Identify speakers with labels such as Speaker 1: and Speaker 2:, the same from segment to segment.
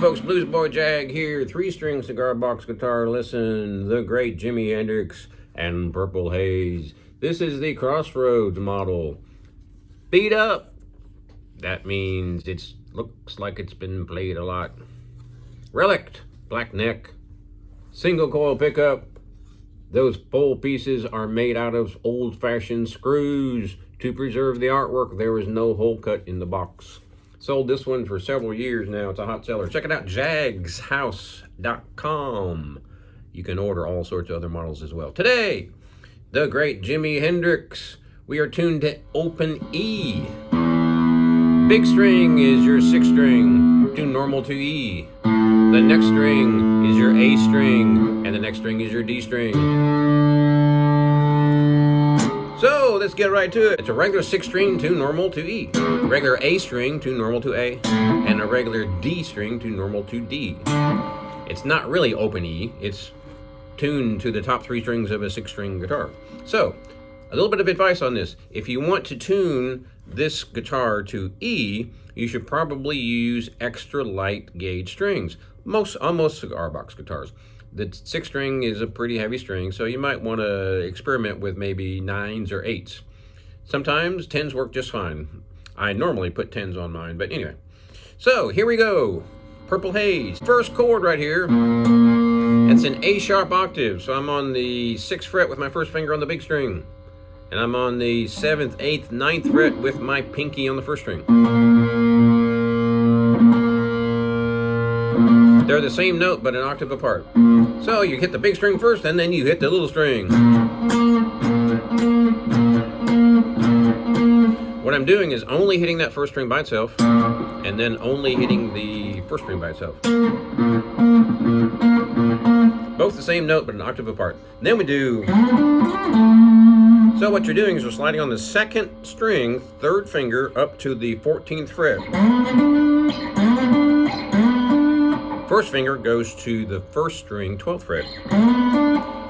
Speaker 1: folks, Bluesboyjag here, 3-string cigar box guitar. Listen, the great Jimi Hendrix and Purple Haze. This is the Crossroads model. Beat up. That means it looks like it's been played a lot. Relict, black neck, single coil pickup. Those pole pieces are made out of old-fashioned screws. To preserve the artwork, there is no hole cut in the box. Sold this one for several years now. It's a hot seller. Check it out, jagshouse.com. You can order all sorts of other models as well. Today, the great Jimi Hendrix. We are tuned to open E. Big string is your 6th string, tuned normal to E. The next string is your A string, and the next string is your D string. So let's get right to it. It's a regular 6th string tuned normal to E, regular A string tuned normal to A, and a regular D string tuned normal to D. It's not really open E, it's tuned to the top 3 strings of a 6-string guitar. So, a little bit of advice on this. If you want to tune this guitar to E, you should probably use extra light gauge strings. On most cigar box guitars. The 6th string is a pretty heavy string, so you might want to experiment with maybe 9s or 8s. Sometimes 10s work just fine. I normally put 10s on mine, but anyway. So here we go. Purple Haze. First chord right here. It's an A sharp octave, so I'm on the 6th fret with my first finger on the big string. And I'm on the 7th, 8th, 9th fret with my pinky on the 1st string. They're the same note, but an octave apart. So you hit the big string first, and then you hit the little string. What I'm doing is only hitting that 1st string by itself, and then only hitting the 1st string by itself. Both the same note, but an octave apart. And then we do... So what you're doing is you're sliding on the 2nd string, 3rd finger, up to the 14th fret. 1st finger goes to the 1st string, 12th fret.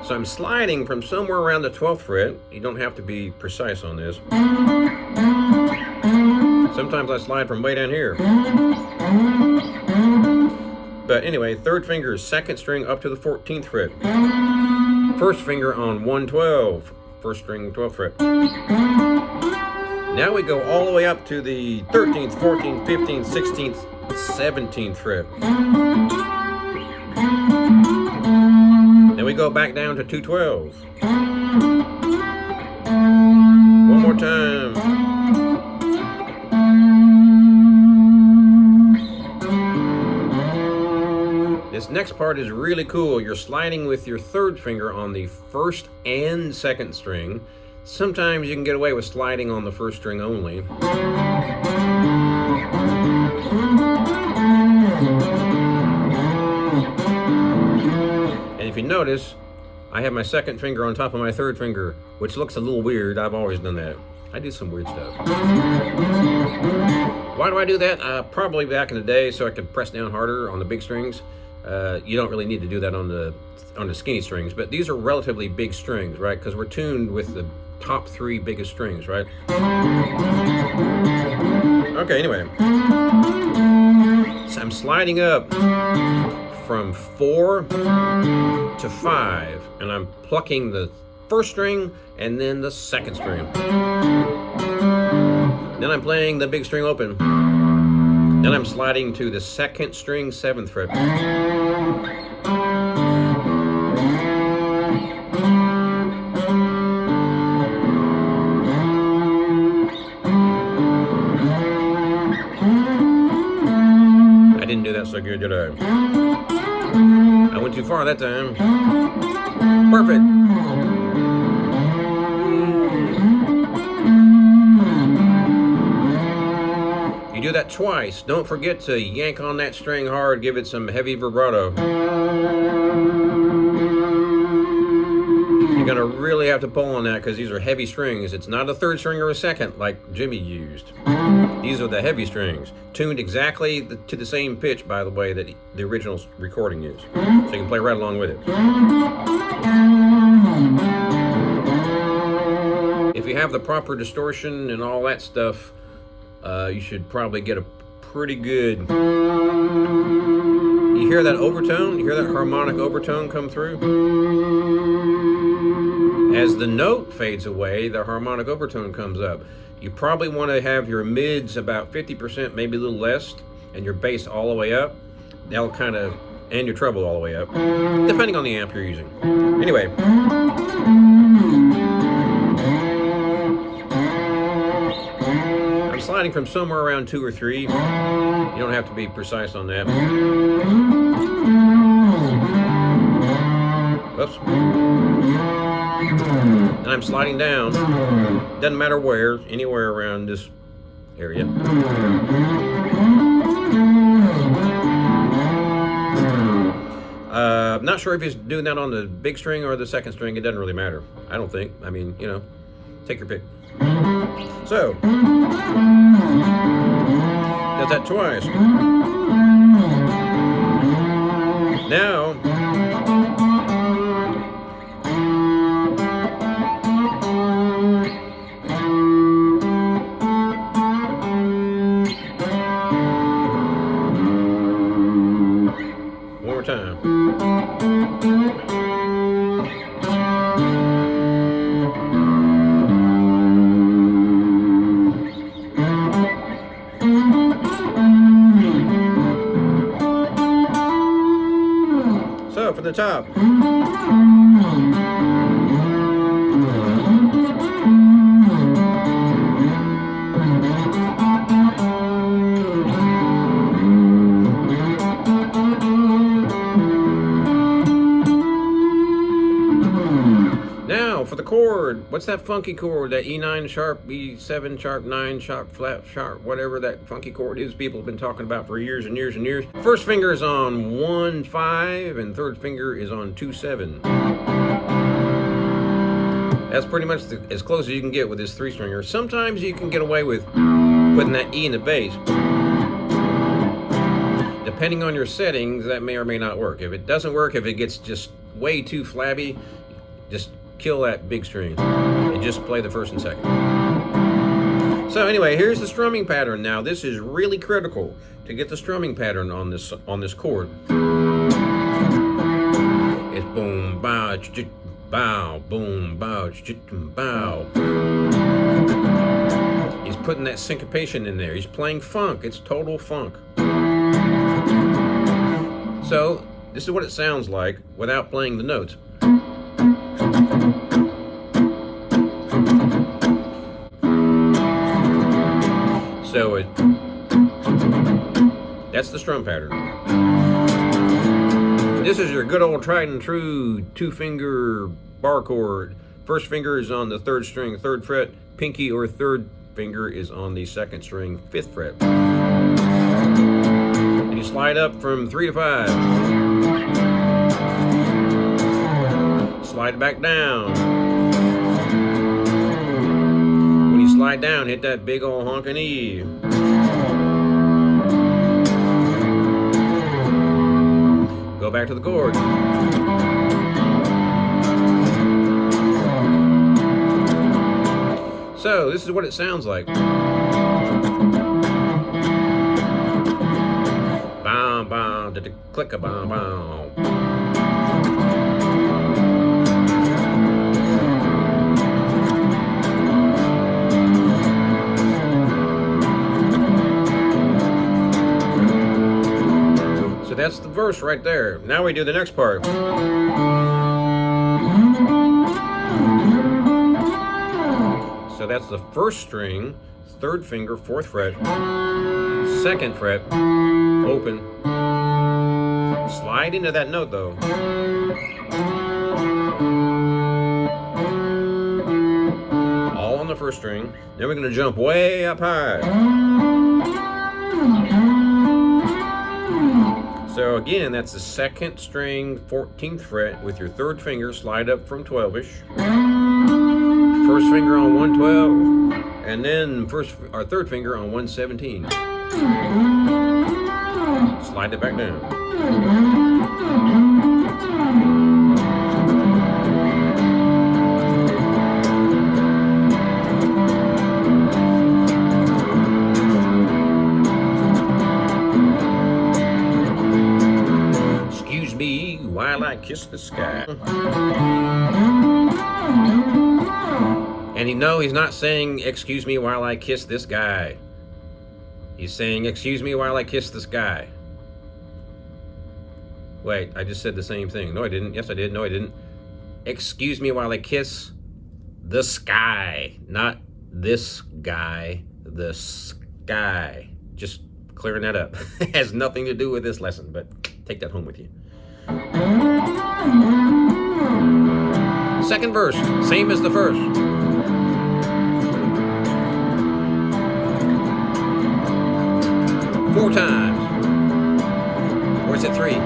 Speaker 1: So I'm sliding from somewhere around the 12th fret. You don't have to be precise on this. Sometimes I slide from way down here. But anyway, 3rd finger, 2nd string up to the 14th fret. 1st finger on 112, 1st string, 12th fret. Now we go all the way up to the 13th, 14th, 15th, 16th, 17th fret. Then we go back down to 212. One more time. This next part is really cool. You're sliding with your 3rd finger on the 1st and 2nd string. Sometimes you can get away with sliding on the 1st string only. And if you notice, I have my 2nd finger on top of my 3rd finger, which looks a little weird. I've always done that. I do some weird stuff. Why do I do that? Probably back in the day so I could press down harder on the big strings. You don't really need to do that on the skinny strings, but these are relatively big strings, right? Because we're tuned with the top 3 biggest strings, right? Okay, anyway. So I'm sliding up from 4 to 5, and I'm plucking the 1st string and then the 2nd string. Then I'm playing the big string open. Then I'm sliding to the 2nd string, 7th fret. I didn't do that so good, did I? I went too far that time. Perfect. You do that twice. Don't forget to yank on that string hard, give it some heavy vibrato. You're gonna really have to pull on that because these are heavy strings. It's not a 3rd string or a 2nd like Jimmy used. These are the heavy strings, tuned exactly to the same pitch, by the way, that the original recording is. So you can play right along with it. If you have the proper distortion and all that stuff, you should probably get a pretty good hear that overtone? You hear that harmonic overtone come through? As the note fades away, the harmonic overtone comes up. You probably want to have your mids about 50%, maybe a little less, and your bass all the way up. That'll kind of, and your treble all the way up, depending on the amp you're using. Anyway. I'm sliding from somewhere around 2 or 3. You don't have to be precise on that. Oops. And I'm sliding down. Doesn't matter where, anywhere around this area. I'm not sure if he's doing that on the big string or the second string. It doesn't really matter. I don't think. I mean, you know, take your pick. So, does that twice. Now, one more time. So, from the top. Now, for the chord, what's that funky chord? That E9 sharp, E7 sharp, 9 sharp, flat sharp, whatever that funky chord is people have been talking about for years and years and years. First finger is on 1-5 and third finger is on 2-7. That's pretty much as close as you can get with this 3-stringer. Sometimes you can get away with putting that E in the bass. Depending on your settings, that may or may not work. If it doesn't work, if it gets just way too flabby, just kill that big string and just play the first and second. So anyway, here's the strumming pattern. Now this is really critical to get the strumming pattern on this chord. It's boom bow bow boom bow bow. He's putting that syncopation in there. He's playing funk. It's total funk. So this is what it sounds like without playing the notes. So that's the strum pattern. This is your good old tried and true 2-finger bar chord. First finger is on the 3rd string, 3rd fret. Pinky or 3rd finger is on the 2nd string, 5th fret. And you slide up from 3 to 5. Slide back down. When you slide down, hit that big old honkin' E. Go back to the chord. So this is what it sounds like. Bow, bow, da, da, click a bow, bow. So that's the verse right there. Now we do the next part. So that's the 1st string, 3rd finger, 4th fret, 2nd fret, open. Slide into that note though. All on the 1st string. Then we're going to jump way up high. So again, that's the 2nd string, 14th fret with your 3rd finger, slide up from 12-ish. 1st finger on 112, and then 3rd finger on 117. Slide it back down. kiss the sky. And no, he's not saying, excuse me while I kiss this guy. He's saying, excuse me while I kiss the sky. Wait, I just said the same thing. No, I didn't. Yes, I did. No, I didn't. Excuse me while I kiss the sky. Not this guy, the sky. Just clearing that up. It has nothing to do with this lesson, but take that home with you. Second verse, same as the first. Four times. Or is it three?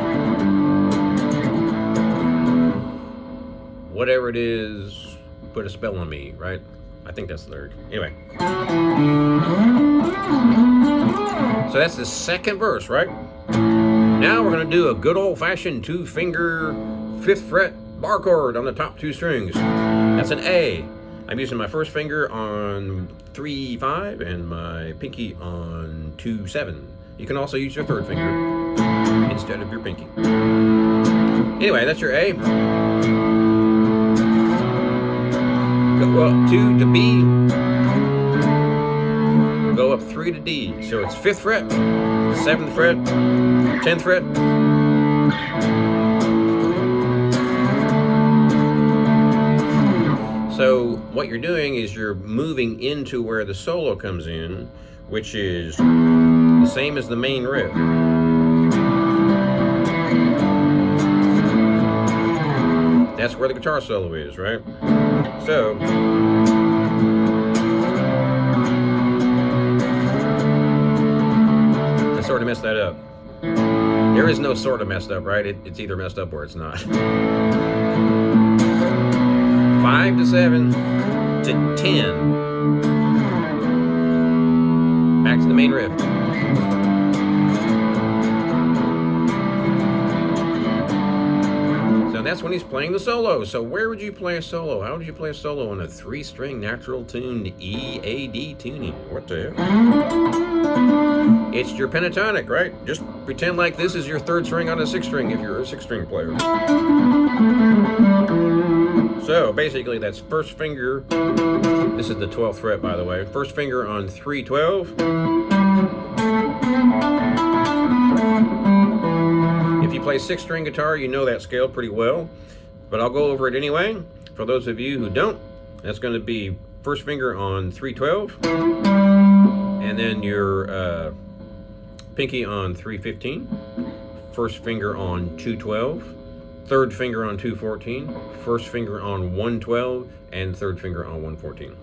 Speaker 1: Whatever it is, put a spell on me, right? I think that's the lyric. Anyway. So that's the second verse, right? Now we're going to do a good old-fashioned 2-finger 5th fret bar chord on the top 2 strings. That's an A. I'm using my first finger on 3-5 and my pinky on 2-7. You can also use your third finger instead of your pinky. Anyway, that's your A. Go up 2 to B. Go up 3 to D. So it's 5th fret, 7th fret, 10th fret. So what you're doing is you're moving into where the solo comes in, which is the same as the main riff. That's where the guitar solo is, right? So I sort of messed that up. There is no sort of messed up, right? It's either messed up or it's not. 5 to 7 to 10. Back to the main riff. So that's when he's playing the solo. So where would you play a solo? How would you play a solo on a 3-string natural tuned E-A-D tuning? What the hell? It's your pentatonic, right? Just pretend like this is your 3rd string on a 6th string if you're a 6-string player. So basically that's first finger, this is the 12th fret by the way, first finger on 3-12. If you play 6-string guitar, you know that scale pretty well, but I'll go over it anyway. For those of you who don't, that's going to be first finger on 3-12, and then your pinky on 3-15, first finger on 2-12, third finger on 2-14, first finger on 1-12, and third finger on 1-14.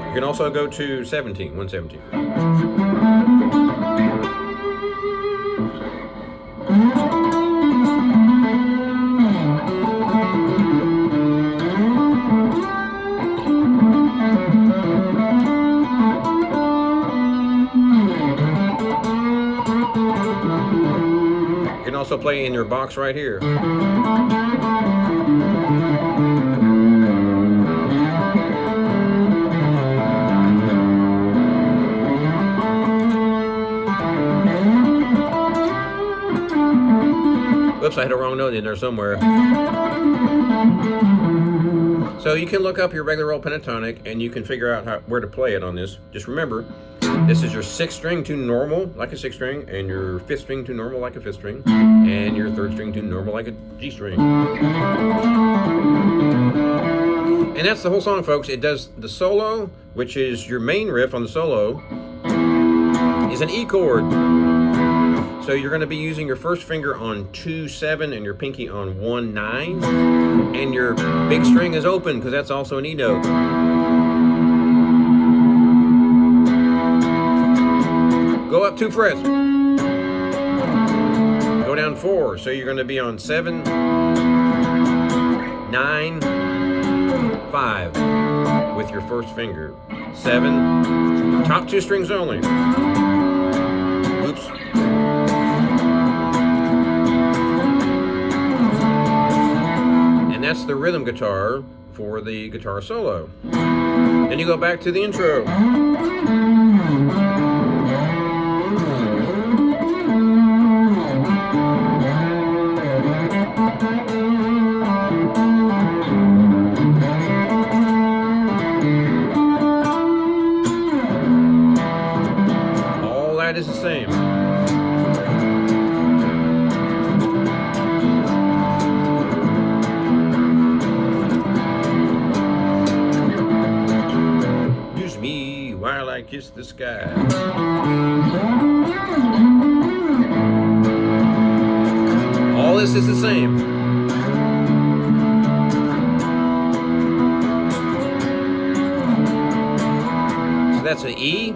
Speaker 1: You can also go to 17, 1-17. You can also play in your box right here. Oops, I had a wrong note in there somewhere. So you can look up your regular old pentatonic and you can figure out where to play it on this. Just remember, this is your 6th string to normal, like a 6th string, and your 5th string to normal, like a 5th string, and your 3rd string to normal, like a G string. And that's the whole song, folks. It does the solo, which is your main riff on the solo, is an E chord. So you're going to be using your first finger on 2-7 and your pinky on 1-9, and your big string is open because that's also an E note. Go up 2 frets. Go down 4. So you're going to be on 7, 9, 5 with your first finger. 7, top 2 strings only. Oops. And that's the rhythm guitar for the guitar solo. Then you go back to the intro. I kiss the sky. All this is the same. So that's an E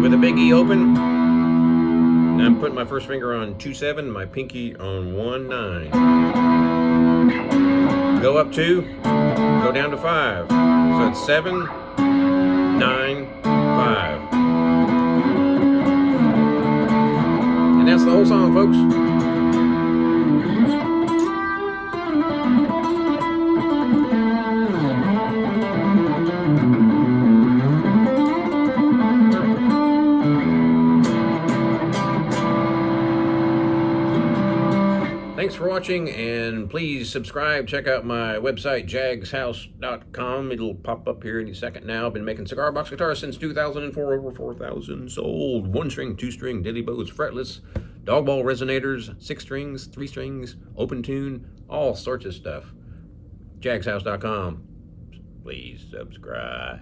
Speaker 1: with a big E open. And I'm putting my first finger on 2-7, my pinky on 1-9. Go up 2, go down to 5. So it's 7, 9, 5. And that's the whole song, folks. Thanks for watching, and please subscribe. Check out my website, jagshouse.com. It'll pop up here any second now. I've been making cigar box guitars since 2004, over 4,000 sold. 1-string, 2-string, dilly bows, fretless, dog ball resonators, 6 strings, 3 strings, open tune, all sorts of stuff. jagshouse.com. Please subscribe.